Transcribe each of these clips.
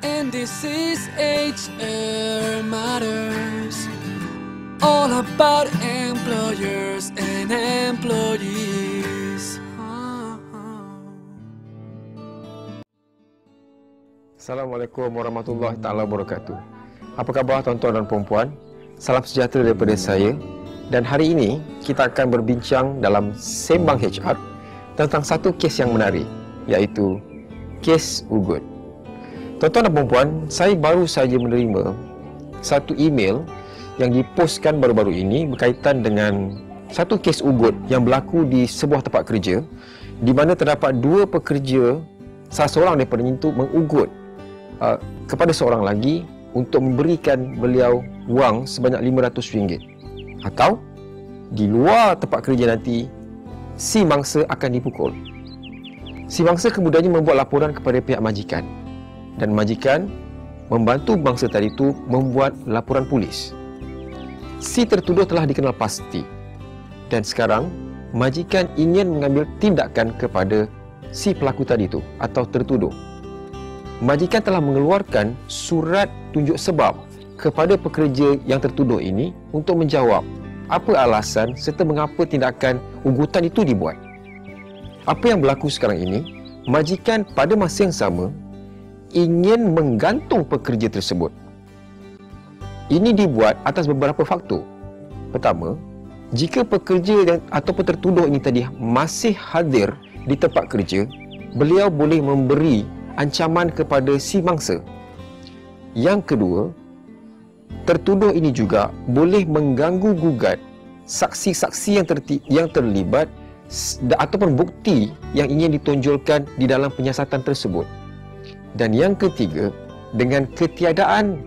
And this is HR Matters, all about employers and employees. Assalamualaikum warahmatullahi taala wabarakatuh. Apa khabar tuan-tuan dan puan-puan? Salam sejahtera daripada saya. Dan hari ini kita akan berbincang dalam Sembang HR tentang satu kes yang menarik, iaitu kes Ugut. Tuan-tuan dan puan-puan, saya baru saja menerima satu email yang dipostkan baru-baru ini berkaitan dengan satu kes Ugut yang berlaku di sebuah tempat kerja di mana terdapat dua pekerja, salah seorang daripada itu mengugut kepada seorang lagi untuk memberikan beliau wang sebanyak RM500, atau di luar tempat kerja nanti si mangsa akan dipukul. Si mangsa kemudiannya membuat laporan kepada pihak majikan, dan majikan membantu mangsa tadi itu membuat laporan polis. Si tertuduh telah dikenal pasti, dan sekarang majikan ingin mengambil tindakan kepada si pelaku tadi itu atau tertuduh. Majikan telah mengeluarkan surat tunjuk sebab kepada pekerja yang tertuduh ini untuk menjawab apa alasan serta mengapa tindakan ugutan itu dibuat. Apa yang berlaku sekarang ini, majikan pada masa yang sama ingin menggantung pekerja tersebut. Ini dibuat atas beberapa faktor. Pertama, jika pekerja yang ataupun tertuduh ini tadi masih hadir di tempat kerja, beliau boleh memberi ancaman kepada si mangsa. Yang kedua, tertuduh ini juga boleh mengganggu gugat saksi-saksi yang terlibat ataupun bukti yang ingin ditonjolkan di dalam penyiasatan tersebut. Dan yang ketiga, dengan ketiadaan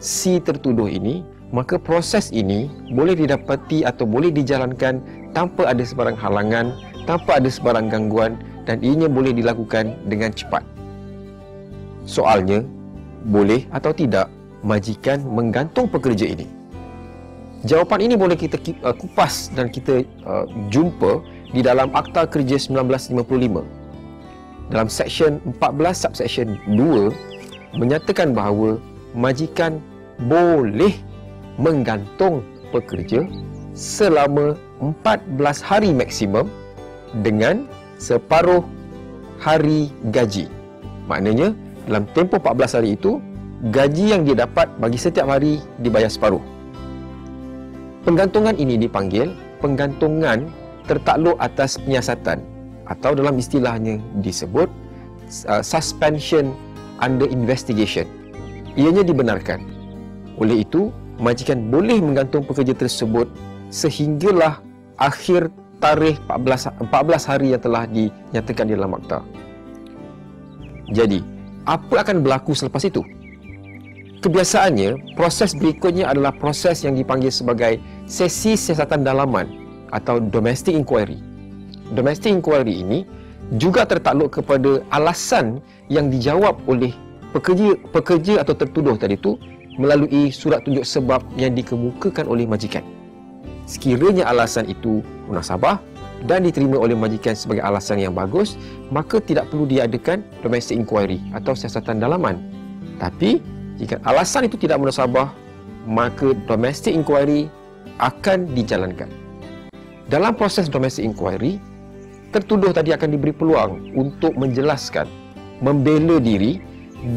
si tertuduh ini, maka proses ini boleh didapati atau boleh dijalankan tanpa ada sebarang halangan, tanpa ada sebarang gangguan, dan ianya boleh dilakukan dengan cepat. Soalnya, boleh atau tidak majikan menggantung pekerja ini? Jawapan ini boleh kita kupas dan kita jumpa di dalam Akta Kerja 1955. Dalam Seksyen 14 Subseksyen 2 menyatakan bahawa majikan boleh menggantung pekerja selama 14 hari maksimum dengan separuh hari gaji. Maknanya, dalam tempoh 14 hari itu, gaji yang dia dapat bagi setiap hari dibayar separuh. Penggantungan ini dipanggil penggantungan tertakluk atas penyiasatan, atau dalam istilahnya disebut suspension under investigation. Ianya dibenarkan. Oleh itu, majikan boleh menggantung pekerja tersebut sehinggalah akhir tarikh 14 hari yang telah dinyatakan di dalam akta. Jadi, apa akan berlaku selepas itu? Kebiasaannya, proses berikutnya adalah proses yang dipanggil sebagai sesi siasatan dalaman atau domestic inquiry. Domestic inquiry ini juga tertakluk kepada alasan yang dijawab oleh pekerja atau tertuduh tadi itu melalui surat tunjuk sebab yang dikemukakan oleh majikan. Sekiranya alasan itu munasabah dan diterima oleh majikan sebagai alasan yang bagus, maka tidak perlu diadakan domestic inquiry atau siasatan dalaman. Tapi jika alasan itu tidak munasabah, maka domestic inquiry akan dijalankan. Dalam proses domestic inquiry, tertuduh tadi akan diberi peluang untuk menjelaskan, membela diri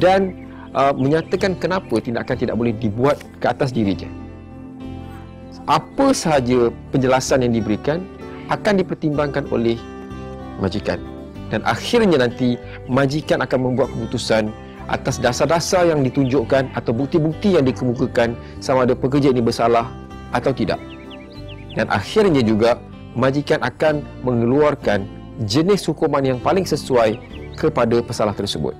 dan menyatakan kenapa tindakan tidak boleh dibuat ke atas dirinya. Apa sahaja penjelasan yang diberikan akan dipertimbangkan oleh majikan, dan akhirnya nanti majikan akan membuat keputusan atas dasar-dasar yang ditunjukkan atau bukti-bukti yang dikemukakan sama ada pekerja ini bersalah atau tidak. Dan akhirnya juga majikan akan mengeluarkan jenis hukuman yang paling sesuai kepada pesalah tersebut.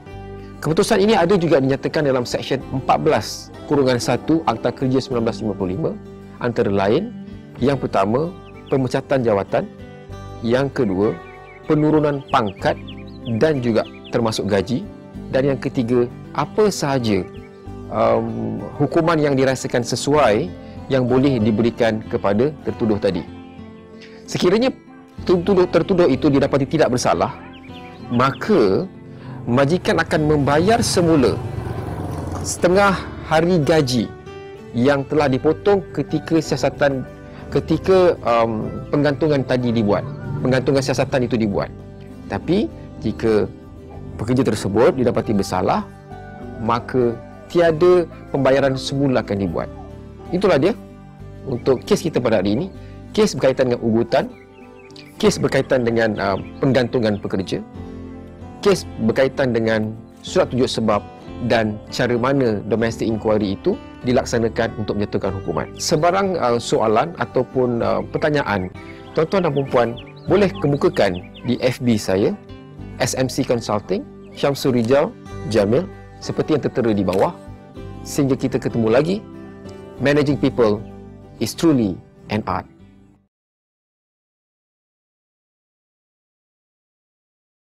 Keputusan ini ada juga dinyatakan dalam Seksyen 14(1) Akta Kerja 1955, antara lain, yang pertama, pemecatan jawatan, yang kedua, penurunan pangkat dan juga termasuk gaji, dan yang ketiga, apa sahaja hukuman yang dirasakan sesuai yang boleh diberikan kepada tertuduh tadi. Sekiranya tertuduh itu didapati tidak bersalah, maka majikan akan membayar semula setengah hari gaji yang telah dipotong ketika penggantungan tadi dibuat. Penggantungan siasatan itu dibuat. Tapi jika pekerja tersebut didapati bersalah, maka tiada pembayaran semula akan dibuat. Itulah dia untuk kes kita pada hari ini. Kes berkaitan dengan ugutan, kes berkaitan dengan penggantungan pekerja, kes berkaitan dengan surat tunjuk sebab dan cara mana domestic inquiry itu dilaksanakan untuk menjatuhkan hukuman. Sebarang soalan ataupun pertanyaan, tuan-tuan dan puan-puan boleh kemukakan di FB saya, SMC Consulting, Syamsul Rijal Jamil, seperti yang tertera di bawah. Sehingga kita ketemu lagi, managing people is truly an art.